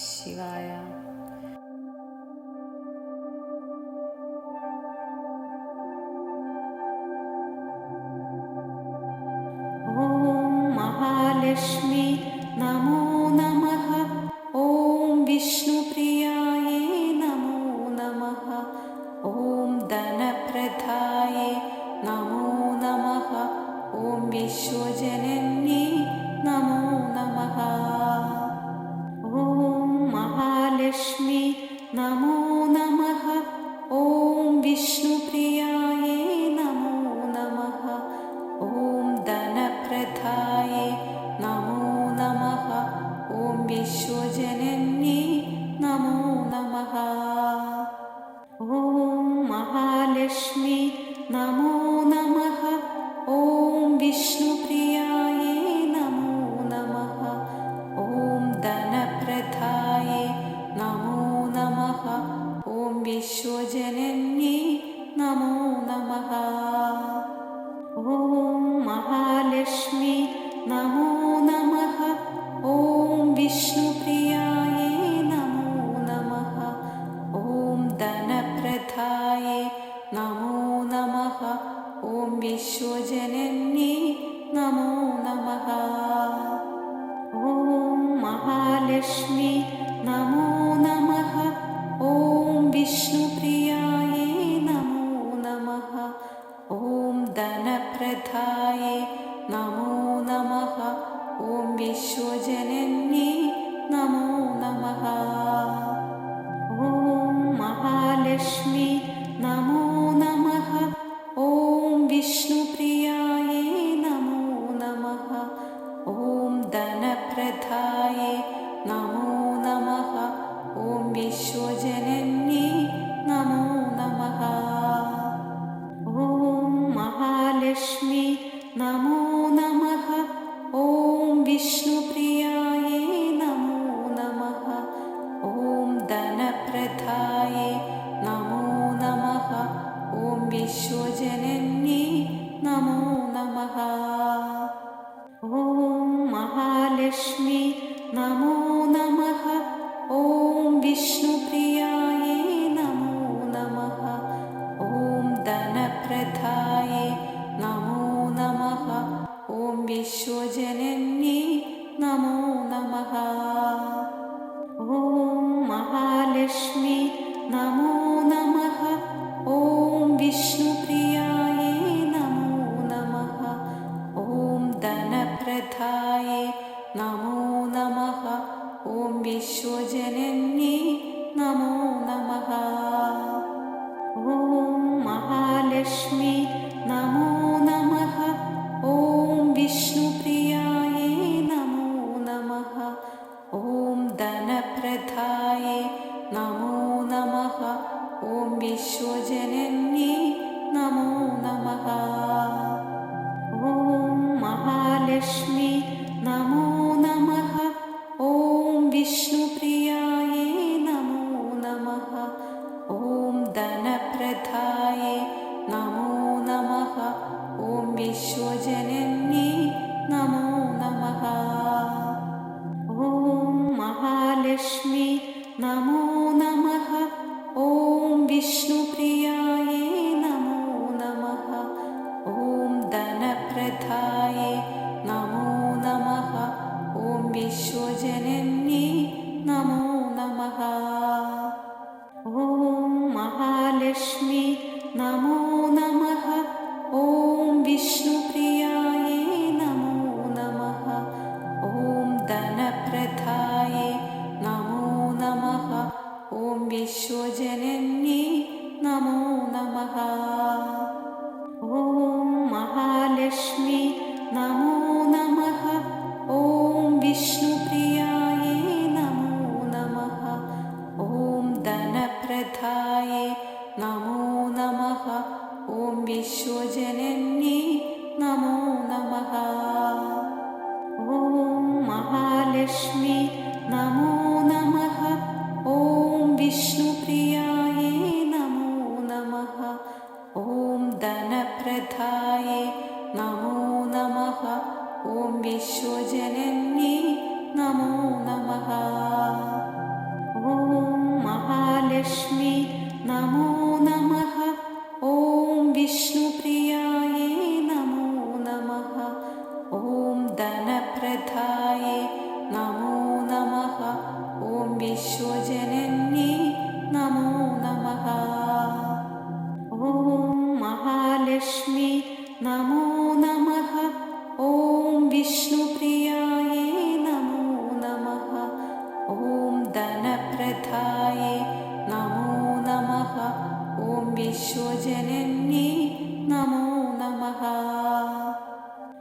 ശിവായ. ഓം മഹാലക്ഷ്മി നമോ നമഃ. ഓം വിഷ്ണുപ്രിയായേ നമോ നമഃ. ഓം ധനപ്രദായേ നമോ നമഃ. ഓം വിശ്വജനന്യേ നമോ നമഃ. ഓം മഹാലക്ഷ്മി നമോ നമഃ. ഓം വിഷ്ണുപ്രിയായേ നമോ നമഃ. ഓം ധനപ്രദായേ നമോ നമഃ. ഓം വിശ്വജനന്യേ നമോ നമഃ. ഓം മഹാലക്ഷ്മി നമോ നമഃ. ഓം വിഷ്ണുപ്രിയായേ നമോ നമഃ. ഓം ധനപ്രദായേ നമോ നമഃ. ഓം വിശ്വജനന്യേ നമോ നമഃ. ഓം മഹാലക്ഷ്മി നമോ നമഃ. ഓം വിഷ്ണുപ്രിയായേ നമോ നമഃ. ഓം ധനപ്രദായേ നമോ നമഃ. ഓം വിശ്വജനന്യേ നമോ നമഃ. ഓം മഹാലക്ഷ്മി നമോ നമഃ. ഓം വിഷ്ണുപ്രിയായേ നമോ നമഃ. ഓം ധനപ്രദായേ നമോ നമഃ. ഓം വിശ്വജനന്യേ നമോ നമഃ. ഓം മഹാലക്ഷ്മി നമോ നമഃ. ഓം വിഷ്ണുപ്രിയായേ നമോ നമഃ. ഓം ധനപ്രദായേ നമോ നമഃ. ഓം വിശ്വജനന്യേ നമോ നമഃ. ഓം മഹാലക്ഷ്മി നമോ നമഃ. ഓം വിഷ്ണുപ്രിയായേ നമോ നമഃ. ഓം ധനപ്രദായേ നമോ നമഃ. ഓം വിശ്വജനന്യേ നമോ നമഃ. ഓം മഹാലക്ഷ്മി നമോ നമഃ. ഓം വിഷ്ണുപ്രിയായേ നമോ നമഃ. ഓം ധനപ്രദായേ നമോ നമഃ. ഓം വിശ്വജനന്യേ നമോ നമഃ. ഓം മഹാലക്ഷ്മി നമോ നമഃ. ഓം വിഷ്ണുപ്രിയായേ നമോ നമഃ. ഓം ധനപ്രദായേ നമോ നമഃ. ഓം വിശ്വജനന്യേ നമോ നമഃ. ഓം മഹാലക്ഷ്മി നമോ നമഃ. ഓം വിഷ്ണുപ്രിയായേ നമോ നമഃ. ഓം ധനപ്രദായേ നമോ നമഃ. ഓം വിശ്വജനന്യേ നമോ നമഃ. ഓം മഹാലക്ഷ്മി നമോ നമഃ. ഓം വിഷ്ണുപ്രിയായേ നമോ നമഃ. ഓം ധനപ്രദായേ നമോ നമഃ. ഓം വിശ്വജനന്യേ നമോ നമഃ. ഓം മഹാലക്ഷ്മി നമോ നമഃ. ഓം വിഷ്ണുപ്രിയായേ നമോ നമഃ. ഓം ധനപ്രദായേ നമോ നമഃ. ഓം വിശ്വജനന്യേ നമോ നമഃ. ഓം മഹാലക്ഷ്മി നമോ നമഃ. ഓം വിഷ്ണുപ്രിയായേ നമോ നമഃ. ഓം ധനപ്രദായേ നമോ നമഃ. ഓം വിശ്വജനന്യേ നമോ നമഃ. ഓം മഹാലക്ഷ്മി നമോ നമഃ. ഓം വിഷ്ണുപ്രിയായേ നമോ നമഃ. ഓം ധനപ്രദായേ നമോ നമഃ. ഓം വിശ്വജനന്യേ നമോ നമഃ. ഓം മഹാലക്ഷ്മി നമോ നമഃ. ഓം വിഷ്ണുപ്രിയായേ നമോ നമഃ. ഓം धनप्रदाये नमो नमः। ॐ विश्वजनन्ये नमो नमः।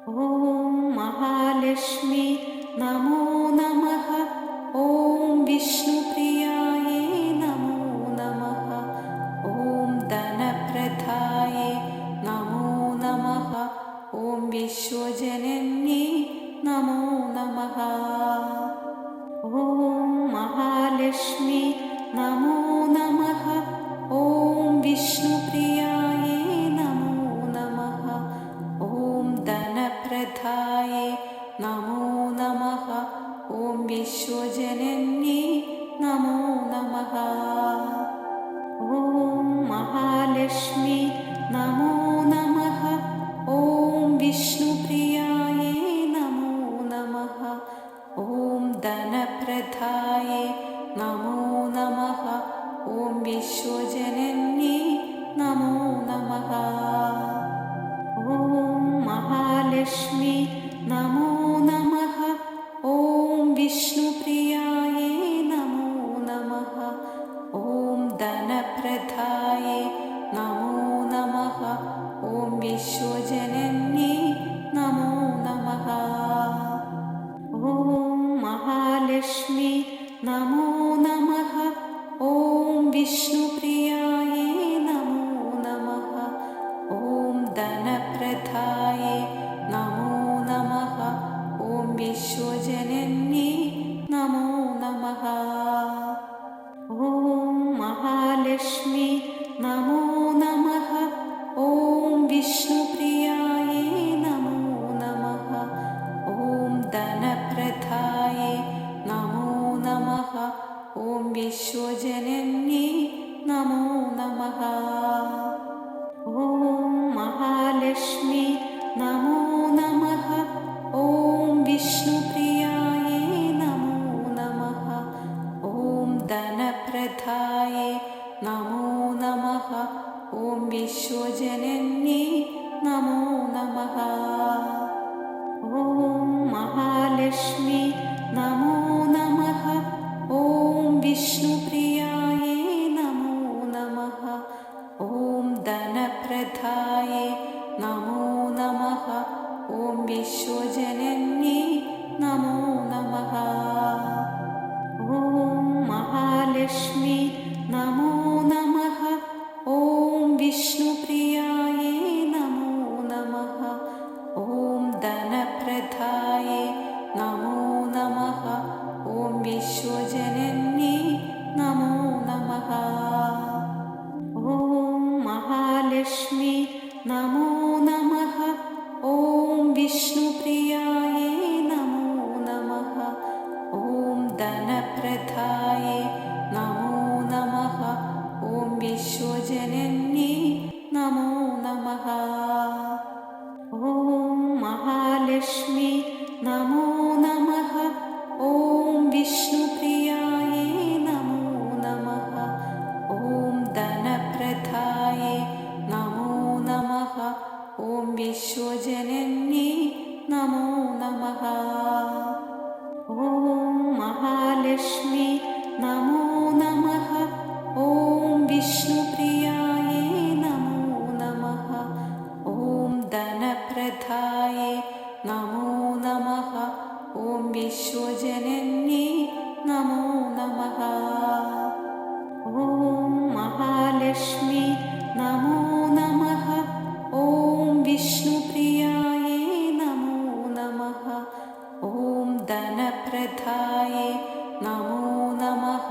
ॐ महालक्ष्मी नमो नमः। ॐ विष्णुप्रियाये नमो नमः। ॐ धनप्रदाये नमो नमः। ॐ विश्वजनन्ये नमो नमः। ॐ महालक्ष्मी नमो नमः। ॐ विष्णुप्रियाये नमो नमः। ॐ धनप्रदाये नमो नमः। ॐ विश्वजनन्ये नमो नमः। ॐ महालक्ष्मी नमो नमः। ॐ विष्णुप्रियाये नमो नमः। ॐ धनप्रदाये नमो नमः। ॐ विश्वजनन्ये नमो नमः। ॐ महालक्ष्मी नमो नमः। ॐ विष्णुप्रियाये नमो नमः। ॐ धनप्रदाये नमो नमः। ॐ विश्वजनन्ये नमो नमः। ॐ महालक्ष्मी नमो नमः। ॐ विष्णुप्रियाये नमो नमः। ॐ धनप्रदाये नमो नमः। ॐ विश्वजनन्ये नमो नमः। ॐ महालक्ष्मी नमो नमः। ॐ विष्णुप्रियाये नमो नमः। ॐ धनप्रदाये नमो नमः। ॐ विश्वजनन्ये नमो नमः। ॐ महालक्ष्मी नमो नमः। ॐ विष्णुप्रियाये नमो नमः। ॐ धनप्रदाये नमो नमः। ॐ विश्वजनन्ये नमो नमः। ॐ महालक्ष्मी नमो नमः। ॐ विष्णुप्रियाये नमो नमः। ॐ धनप्रदाये नमो नमः। ॐ विश्वजनन्ये नमो नमः। ॐ महालक्ष्मी नमो नमः। ॐ विष्णुप्रियाये नमो नमः। ॐ धनप्रदाये नमो नमः। ॐ विश्वजनन्ये नमो नमः। ॐ महालक्ष्मी नमो नमः। ॐ विष्णुप्रियाये नमो नमः। ॐ धनप्रदाये नमो नमः। ॐ विश्वजनन्ये नमो नमः। ॐ महालक्ष्मी नमो नमः। ॐ विष्णुप्रियाये नमो नमः। ॐ धनप्रदाये नमो नमः। ॐ विश्वजनन्ये नमो नमः। ॐ महालक्ष्मी नमो नमः। ॐ विष्णुप्रियाये नमो नमः। ॐ धनप्रदाये नमो नमः। ॐ विश्वजनन्ये नमो नमः। ॐ महालक्ष्मी नमो नमः। ॐ विष्णुप्रियाये नमो नमः। ॐ धनप्रदाये नमो नमः।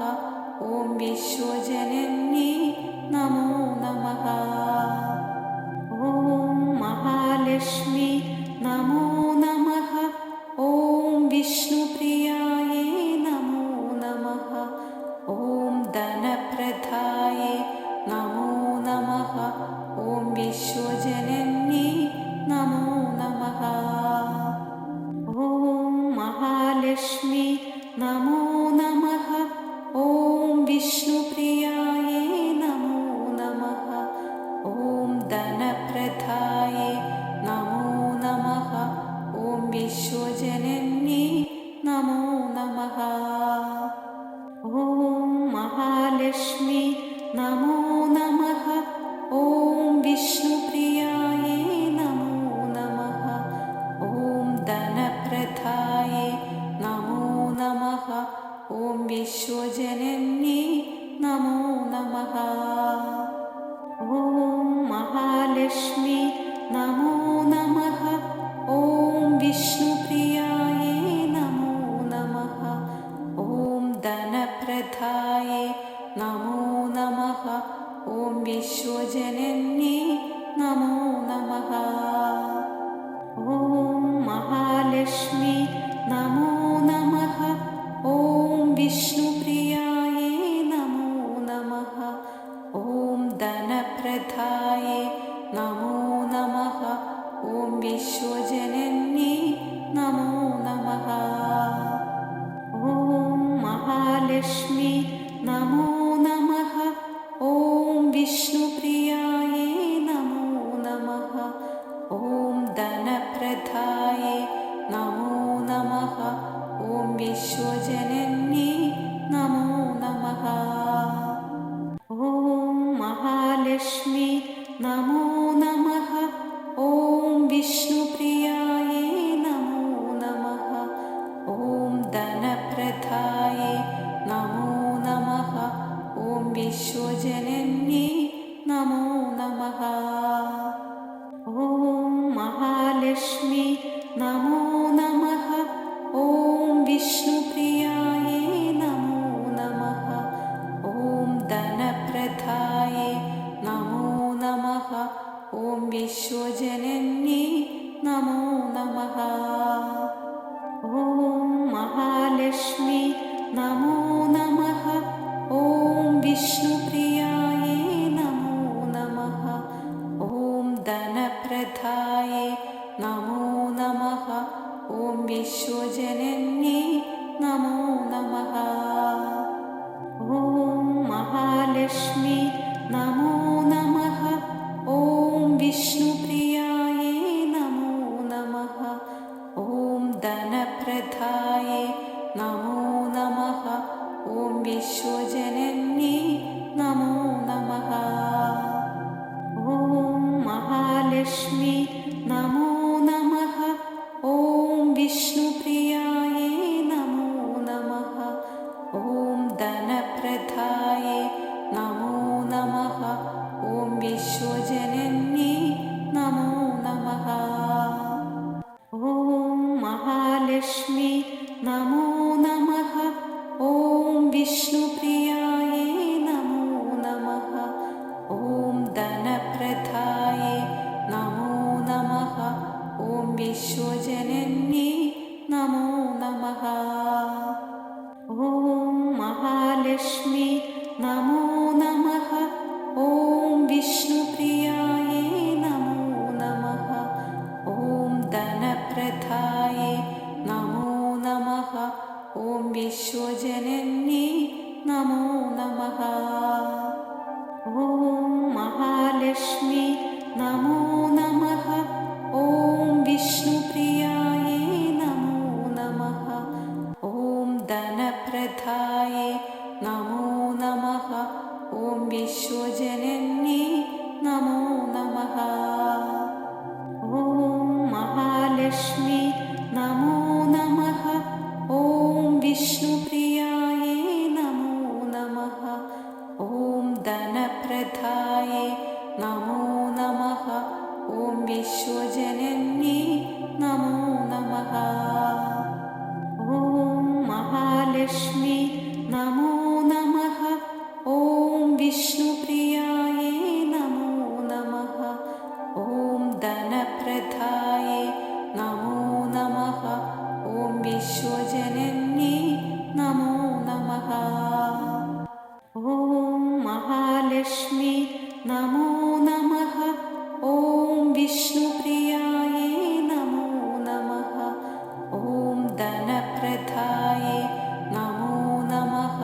ॐ विश्वजनन्ये नमो नमः। ॐ महालक्ष्मी नमो नमः। ॐ विष्णुप्रियाये नमो नमः। ॐ धनप्रदाये नमो नमः। ॐ विश्वजनन्ये नमो नमः। ॐ महालक्ष्मी नमो नमः। ॐ विष्णुप्रियाये नमो नमः। ॐ धनप्रदाये नमो नमः। ॐ विश्वजनन्ये नमो नमः। ॐ ॐ विश्वजनन्ये नमो नमः। ॐ महालक्ष्मी नमो नमः। ॐ विष्णुप्रियायै नमो नमः। ॐ धनप्रदायै नमो नमः। ॐ विश्वजनन्ये नमो नमः। ॐ महालक्ष्मी नमो नमः। ॐ विष्णुप्रियायै नमो नमः। ॐ धनप्रदायै नमो नमः। ॐ विश्वजनन्ये नमो नमः। ॐ महालक्ष्मी नमो नमः। ॐ विष्णुप्रियायै नमो नमः। ॐ धनप्रदायै नमो नमः। ॐ विश्वजनन्ये नमो नमः। ॐ महालक्ष्मी नमो नमः। ॐ विष्णुप्रियायै नमो नमः। ॐ धनप्रदायै नमो नमः। ॐ विश्वजनन्ये नमो नमः। ॐ महालक्ष्मी नमो नमः। ॐ विष्णुप्रियायै नमो नमः। ॐ धनप्रदायै नमो नमः। ॐ विश्वजनन्ये नमो नमः। ॐ महालक्ष्मी नमो नमः। ॐ विष्णुप्रियायै नमो नमः। ॐ धनप्रदायै नमो नमः। ॐ विश्वजनन्ये नमो नमः। ॐ महालक्ष्मी नमो नमः। ॐ विष्णुप्रियायै नमो नमः। ॐ धनप्रदायै नमो नमः। ॐ विश्वजनन्ये नमो नमः। ॐ महालक्ष्मी नमो नमः। ॐ विष्णुप्रियायै नमो नमः। ॐ धनप्रदायै नमो नमः। ॐ विश्वजनन्ये नमो नमः। ॐ महालक्ष्मी नमो नमः। ॐ विष्णुप्रियायै नमो नमः। ॐ धनप्रदायै नमो नमः। ॐ विश्वजनन्ये नमो नमः। ॐ महालक्ष्मी नमो नमः। ॐ विष्णुप्रियायै नमो नमः। ॐ धनप्रदायै नमो नमः। ॐ विश्वजनन्ये नमो नमः। ॐ महालक्ष्मी नमो नमः। ॐ विष्णुप्रियायै नमो नमः। ॐ धनप्रदायै नमो नमः। ॐ विश्वजनन्ये नमो नमः। ॐ महालक्ष्मी नमो नमः। ॐ विष्णुप्रियायै नमो नमः। ॐ धनप्रदायै नमो नमः। ॐ विश्वजनन्ये नमो नमः। ॐ महालक्ष्मी नमो नमः। ॐ विष्णुप्रियायै नमो नमः। ॐ धनप्रदायै नमो नमः। ॐ विश्वजनन्ये नमो नमः। ॐ महालक्ष्मी नमो नमः। ॐ विष्णुप्रियायै नमो नमः। ॐ धनप्रदायै नमो नमः।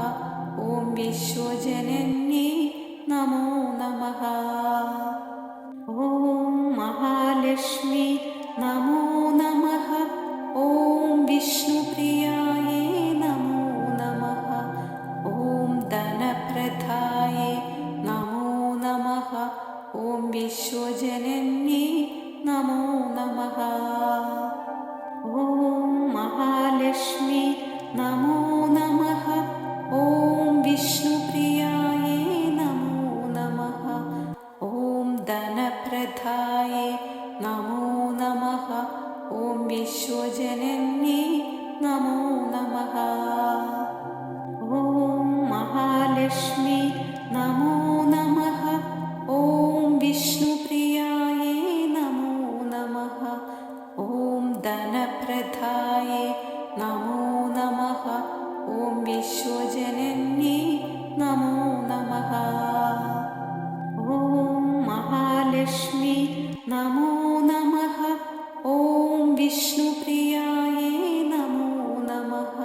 ॐ विश्वजनन्ये नमो नमः। ॐ महालक्ष्मी नमो नमः। ॐ विष्णुप्रियायै नमो नमः। ॐ धनप्रदायै नमो नमः। महालक्ष्मी नमो नमः। ॐ विष्णुप्रियायै नमो नमः। ॐ धनप्रदायै नमो नमः। ॐ विश्वजनन्यै नमो नमः। ॐ महालक्ष्मी नमो नमः। ॐ विष्णुप्रियायै नमो नमः।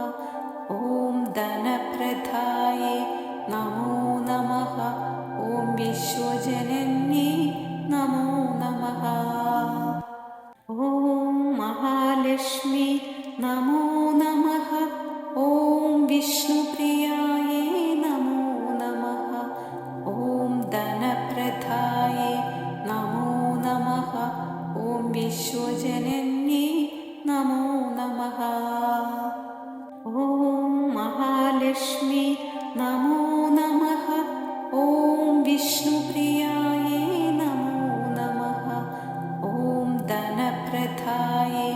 ॐ धनप्रदायै नमो नमः। ॐ विश्वजनन्यै नमो नमः। ॐ महालक्ष्मी नमो नमः। ॐ विष्णुप्रियायै नमो नमः। ॐ धनप्रदायै नमो नमः। ॐ विश्वजनन्यै नमो नमः। ॐ महालक्ष्मी नमो नमः। ॐ विष्णुप्रियायै नमो नमः। ॐ धनप्रदायै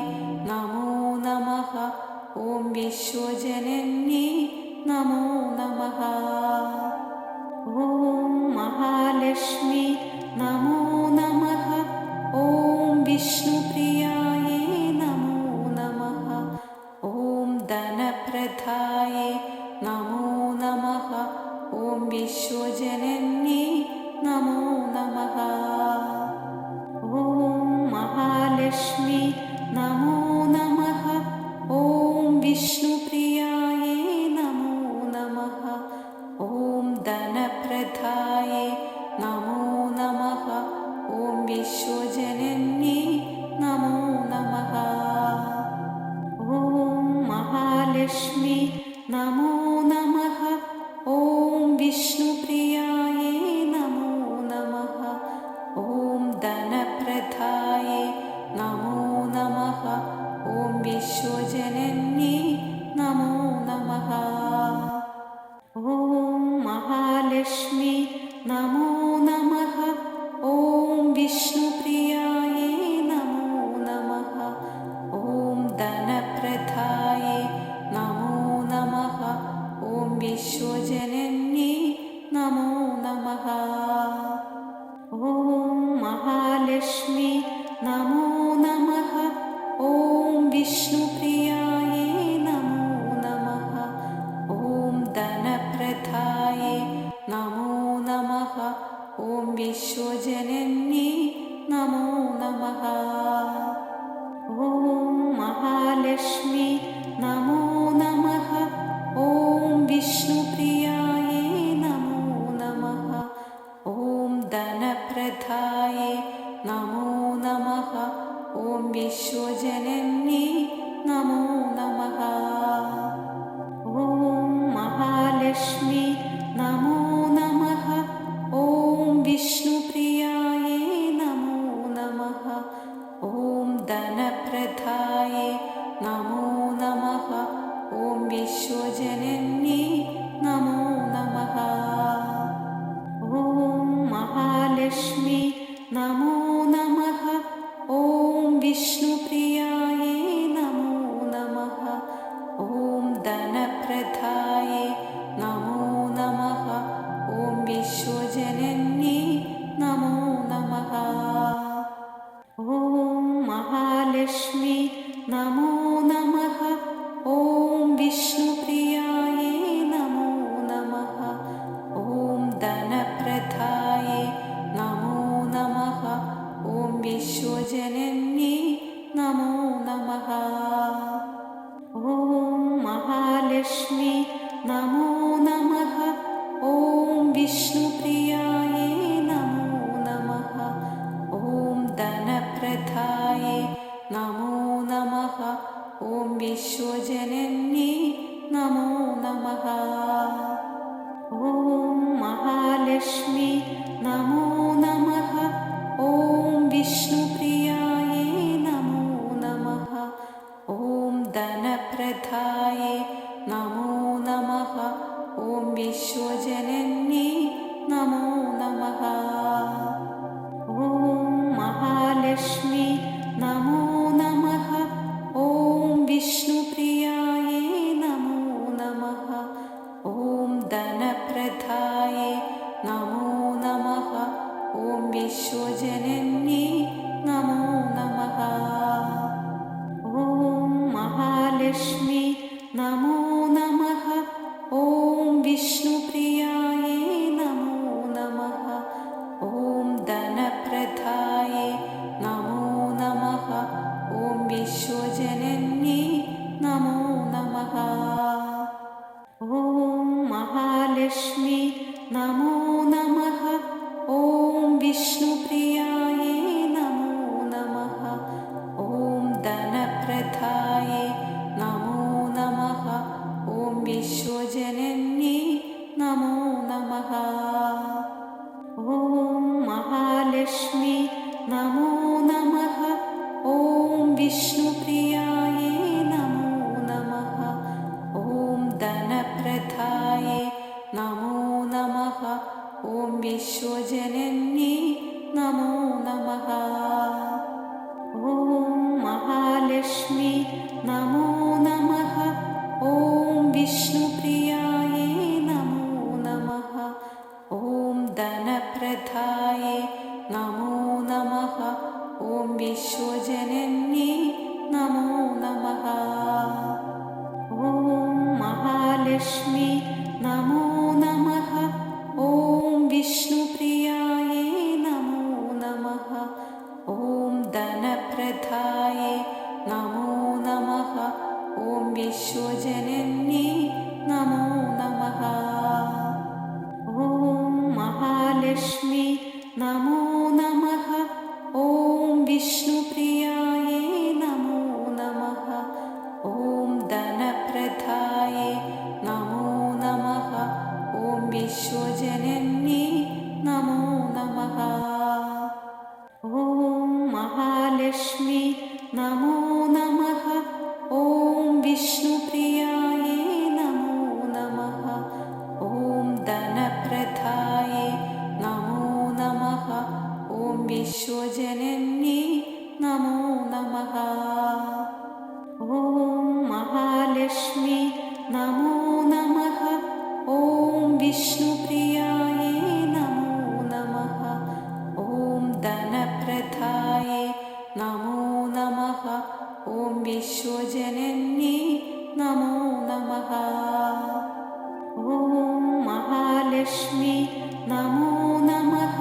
नमो नमः। ॐ विश्वजनन्यै नमो नमः। ॐ महालक्ष्मी नमो नमः। ॐ विष्णुप्रियायै नमो नमः। ॐ धनप्रदायै नमो नमः। ॐ विश्वजनन्यै नमो नमः। ॐ महालक्ष्मी नमो नमः। ॐ विष्णुप्रियायै नमो नमः। ॐ धनप्रदायै नमो नमः। ॐ विश्वजनन्यै नमो नमः। ॐ महालक्ष्मी नमो नमः। ॐ विष्णुप्रियायै नमो नमः। ॐ धनप्रदायै नमो नमः। ॐ विश्वजनन्यै नमो नमः। ॐ महालक्ष्मी नमो नमः। ॐ विष्णुप्रियायै नमो नमः। ॐ धनप्रदायै नमो नमः। ॐ विश्वजनन्यै नमो नमः। ॐ महालक्ष्मी नमो नमः। ॐ विष्णुप्रियायै नमो नमः। ॐ धनप्रदायै नमो नमः। ॐ विश्वजनन्यै नमो नमः। ॐ महालक्ष्मी नमो नमः। ॐ विष्णुप्रियायै नमो नमः। ॐ धनप्रदायै नमो नमः। ॐ विश्वजनन्यै नमो नमः। ॐ महालक्ष्मी नमो नमः। ॐ विष्णुप्रियायै नमो नमः। ॐ धनप्रदायै नमो नमः। ॐ विश्वजनन्यै नमो नमः। ॐ महालक्ष्मी नमो नमः। ॐ विष्णुप्रियायै नमो नमः। ॐ धनप्रदायै नमो नमः। ॐ विश्वजनन्यै नमो नमः। ॐ महालक्ष्मी नमो नमः। ॐ विष्णुप्रियायै नमो नमः। ॐ धनप्रदायै नमो नमः। ॐ विश्वजनन्यै नमो नमः। ॐ महालक्ष्मी नमो नमः। ॐ विष्णुप्रियायै नमो नमः। ॐ धनप्रदायै नमो नमः। ॐ विश्वजनन्यै नमो नमः। ॐ महालक्ष्मी नमो नमः। ॐ विष्णुप्रियायै नमो नमः। ॐ धनप्रदायै नमो नमः। धनप्रदाये नमो नमः। ॐ विश्वजनन्ये नमो नमः। ॐ महालक्ष्मी नमो नमः। ॐ विष्णुप्रियाये नमो नमः। ॐ धनप्रदाये नमो नमः। ॐ विश्वजनन्ये नमो नमः। ॐ महालक्ष्मी नमो नमः। ॐ विष्णुप्रियाये नमो नमः। ॐ धनप्रदाये नमो नमः। ॐ विश्वजनन्ये नमो नमः। ॐ महालक्ष्मी नमो नमः। ॐ विष्णुप्रियाये नमो नमः। ॐ धनप्रदाये नमो नमः। ॐ विश्वजनन्ये नमो नमः। ॐ महालक्ष्मी नमो नमः। ॐ विष्णुप्रियाये नमो नमः। ॐ धनप्रदाये नमो नमः। ॐ विश्वजनन्ये नमो नमः। ॐ महालक्ष्मी नमो नमः। ॐ विष्णुप्रियाये नमो नमः। ॐ धनप्रदाये नमो नमः। ॐ विश्वजनन्ये नमो नमः। ॐ महालक्ष्मी नमो नमः। ॐ विष्णुप्रियाये नमो नमः। ॐ धनप्रदाये नमो नमः। ॐ विश्वजनन्ये नमो नमः। ॐ महालक्ष्मी नमो नमः। ॐ विष्णुप्रियाये नमो नमः। ॐ धनप्रदाये नमो नमः। ॐ विश्वजनन्ये नमो नमः। ॐ महालक्ष्मी नमो नमः। ॐ विष्णुप्रियाये नमो नमः। ॐ धनप्रदाये नमो नमः। ॐ विश्वजनन्ये नमो नमः। ॐ महालक्ष्मी नमो नमः।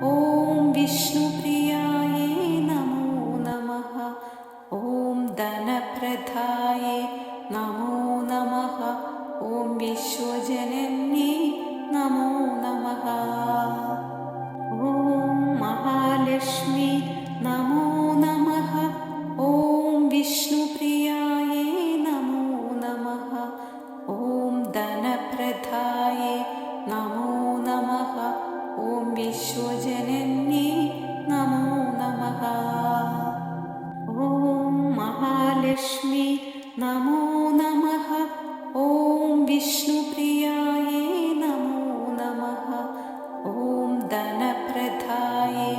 ॐ विष्णुप्रियाये नमो नमः। ॐ धनप्रदाये नमो नमः। ॐ विश्वजनन्ये नमो नमः। ॐ महालक्ष्मी नमो नमः। ॐ विष्णुप्रियाये नमो नमः। ॐ धनप्रदाये नमो नमः। ॐ विश्वजनन्ये नमो नमः। ॐ महालक्ष्मी नमो नमः। ॐ विष्णुप्रियाये नमो नमः। ॐ धनप्रदाये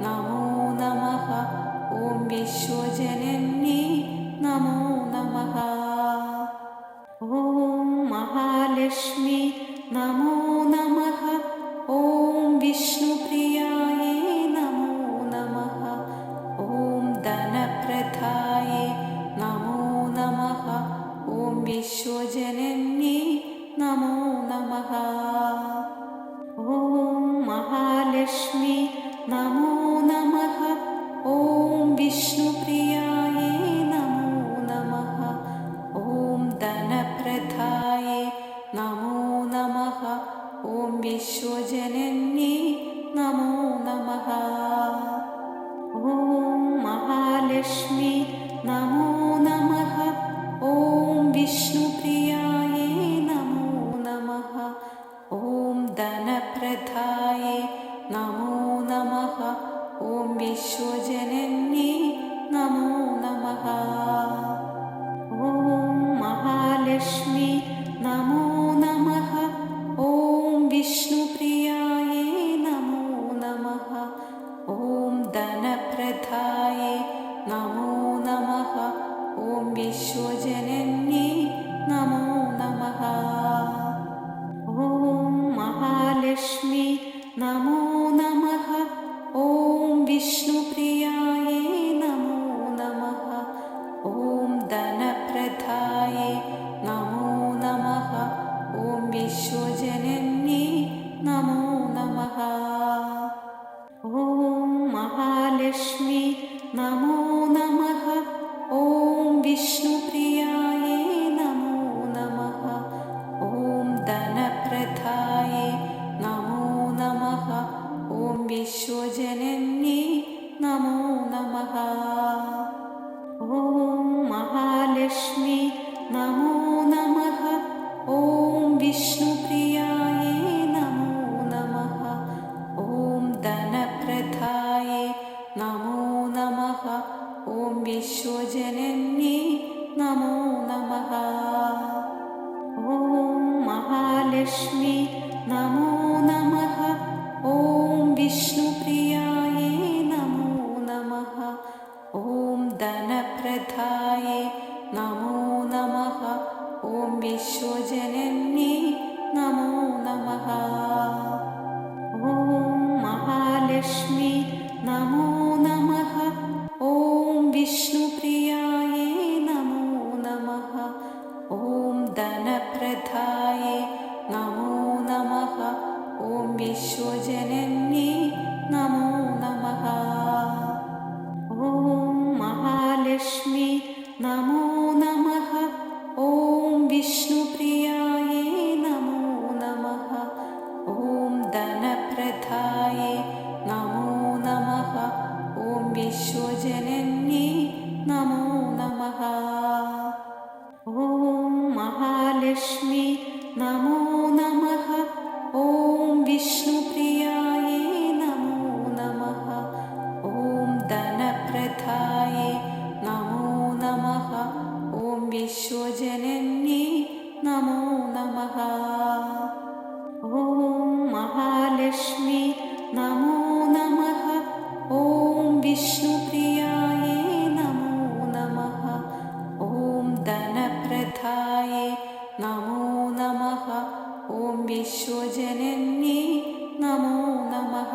नमो नमः। ॐ विश्वजनन्ये नमो नमः। ॐ महालक्ष्मी नमो नमः। ॐ विष्णुप्रियाये नमो नमः। ॐ धनप्रदाये नमो नमः। ॐ विश्वजनन्ये नमो नमः। ॐ महालक्ष्मी नमो नमः। ॐ विष्णुप्रियाये नमो नमः। ॐ धनप्रदाये नमो नमः। ॐ विश्वजनन्ये नमो नमः। ॐ महालक्ष्मी नमो नमः। ॐ विष्णुप्रियाये नमो नमः। ॐ धनप्रदाये नमो नमः। ॐ विश्वजनन्ये नमो नमः। ॐ महालक्ष्मी नमो नमः। ॐ विष्णुप्रियाये नमो नमः। ॐ धनप्रदाये नमो विष्णुप्रियायै नमो नमः। ॐ धनप्रदायै नमो नमः। ॐ विश्वजनन्यै नमो नमः। ॐ महालक्ष्मी नमो नमः। ॐ विष्णुप्रियायै नमो नमः। ॐ धनप्रदायै नमो नमः। ॐ विश्वजनन्यै नमो नमः। ॐ महालक्ष्मी नमो नमः। ॐ विष्णुप्रियायै नमो नमः। ॐ धनप्रदायै नमो नमः। ॐ विश्वजनन्यै नमो नमः। ॐ महालक्ष्मी नमो नमः। ॐ विष्णुप्रियायै नमो नमः। ॐ धनप्रदायै नमो नमः। ॐ विश्वजनन्यै नमो नमः। ॐ महालक्ष्मी नमो नमः। ॐ विष्णुप्रियायै नमो नमः। ॐ धनप्रदायै नमो नमः। ॐ विश्वजनन्यै नमो नमः। ॐ महालक्ष्मी नमो नमः। ॐ विष्णुप्रियायै नमो नमः। ॐ धनप्रदायै नमो नमः। ॐ विश्वजनन्यै नमो नमः।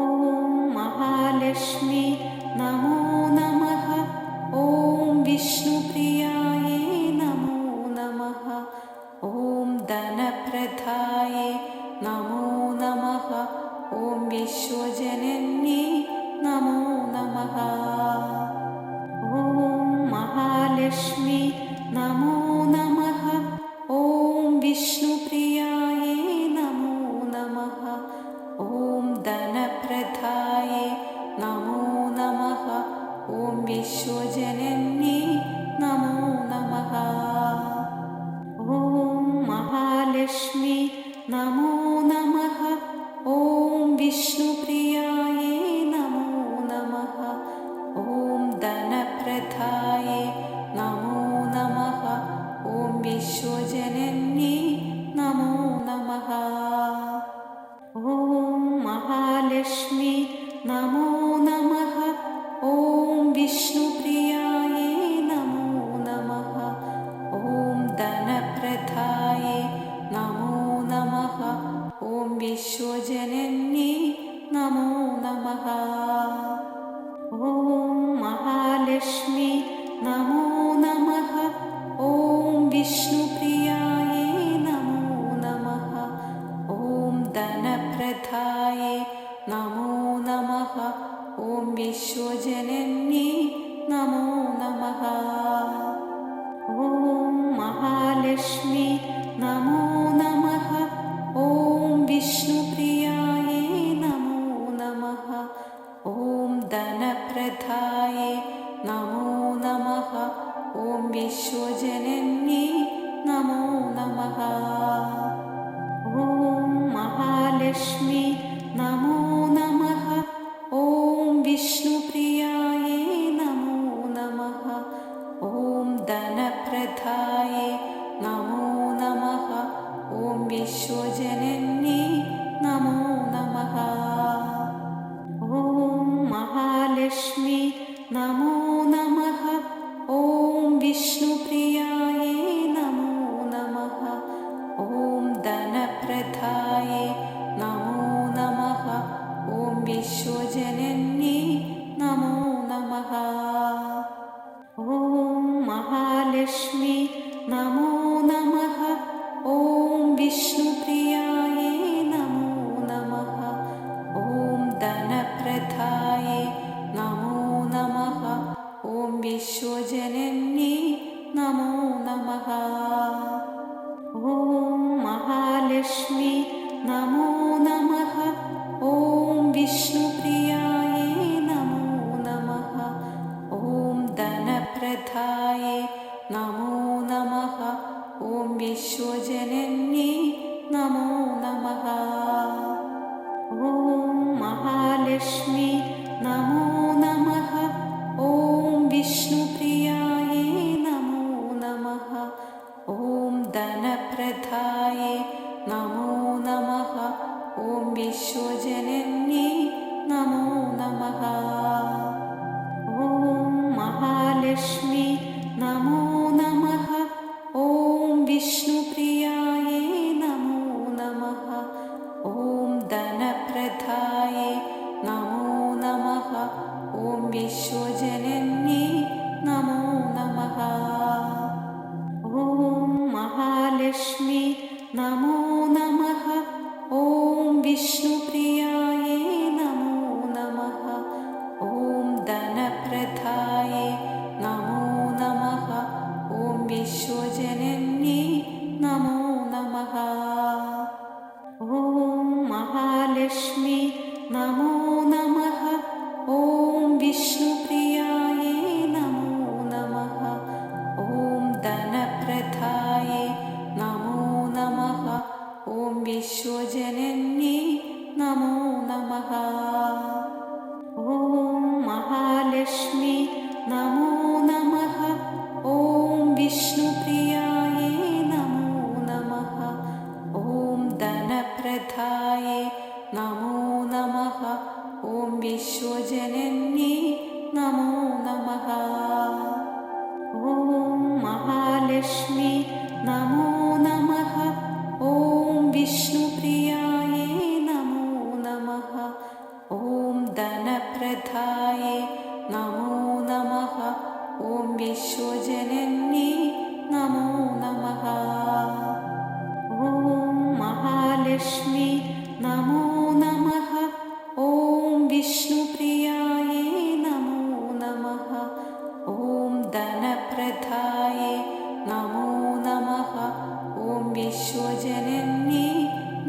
ॐ महालक्ष्मी नमो नमः। ॐ विष्णुप्रियायै नमो नमः। ॐ धनप्रदायै नमो नमः। ॐ विश्वजनन्यै नमो नमः। ॐ महालक्ष्मी नमो नमः। ॐ विष्णुप्रियायै नमो नमः। ॐ धनप्रदायै नमो नमः। ॐ विश्वजनन्यै नमो नमः। ॐ महालक्ष्मी नमो नमः। ॐ विष्णुप्रियायै नमो नमः। ॐ धनप्रदायै नमो नमः। ॐ विश्वजनन्यै नमो नमः। ॐ महालक्ष्मी नमो नमः। ॐ विष्णुप्रियायै नमो नमः। ॐ धनप्रदायै नमो नमः। ॐ विश्वजनन्यै नमो नमः। ॐ महालक्ष्मी नमो नमः। ॐ विष्णुप्रियायै नमो नमः। ॐ धनप्रदायै नमो नमः। ॐ विश्वजनन्यै नमो नमः। ॐ महालक्ष्मी नमो नमः। ॐ विष्णुप्रियायै नमो नमः। ॐ धनप्रदायै नमो नमः। ॐ विश्वजनन्यै नमो नमः। ॐ महालक्ष्मी नमो नमः। ॐ विष्णुप्रियायै नमो नमः। ॐ धनप्रदायै नमो नमः। ॐ विश्वजनन्यै नमो नमः। ॐ महालक्ष्मी नमो नमः। ॐ विष्णुप्रियायै नमो नमः। ॐ धनप्रदायै नमो नमः। ॐ विश्वजनन्यै नमो नमः। ॐ महालक्ष्मी नमो नमः। ॐ विष्णुप्रियायै नमो नमः। ॐ धनप्रदायै नमो नमः। ॐ विश्वजनन्यै नमो नमः। ॐ महालक्ष्मी नमो नमः। ॐ विष्णुप्रियायै नमो नमः। ॐ धनप्रदायै नमो नमः। ॐ विश्वजनन्ये नमो नमः। ॐ महालक्ष्मी नमो नमः। ॐ विष्णुप्रियायै नमो नमः। ॐ धनप्रदायै नमो नमः। ॐ विश्वजनन्ये नमो नमः। ॐ महालक्ष्मी नमो नमः। ॐ विष्णुप्रियायै नमो नमः। ॐ धनप्रदायै नमो नमः। ॐ विश्वजनन्ये नमो नमः। ॐ महालक्ष्मी नमो नमः। ॐ विष्णुप्रियायै नमो नमः। ॐ धनप्रदायै नमो नमः। ॐ विश्वजनन्ये नमो नमः। ॐ महालक्ष्मी नमो नमः। ॐ विष्णुप्रियायै नमो नमः। ॐ धनप्रदायै नमो नमः। ॐ विश्वजनन्ये नमो नमः। ॐ महालक्ष्मी नमो नमः। ॐ विष्णुप्रियायै नमो नमः। ॐ धनप्रदायै नमो नमः। ॐ विश्वजनन्ये नमो नमः। ॐ महालक्ष्मी नमो नमः। ॐ विष्णुप्रियायै नमो नमः। ॐ धनप्रदायै नमो नमः। ॐ विश्वजनन्ये नमो नमः। ॐ महालक्ष्मी नमो नमः। ॐ विष्णुप्रियायै नमो नमः। ॐ धनप्रदायै नमो नमः। ॐ विश्वजनन्ये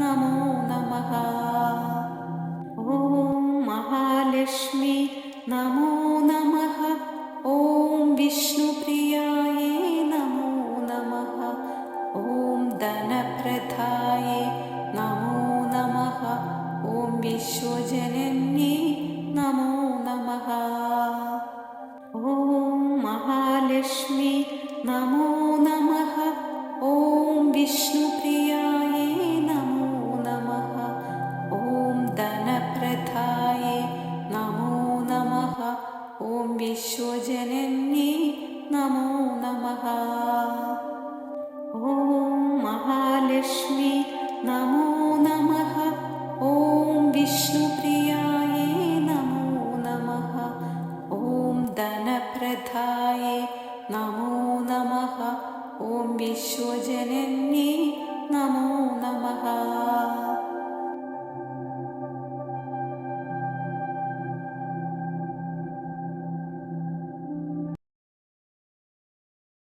नमो नमः। ॐ महालक्ष्मी नमो नमः। ॐ विष्णुप्रियायै नमो नमः। ॐ धनप्रदायै नमो नमः। ॐ विश्वजनन्ये नमो नमः। ॐ महालक्ष्मी नमो नमः। ॐ विष्णुप्रियायै नमो नमः। ॐ धनप्रदायै नमो नमः। ॐ विश्वजनन्ये नमो नमः। ॐ महालक्ष्मी नमो नमः। ॐ विष्णुप्रियायै नमो नमः। ॐ धनप्रदायै नमो नमः। ॐ विश्वजनन्ये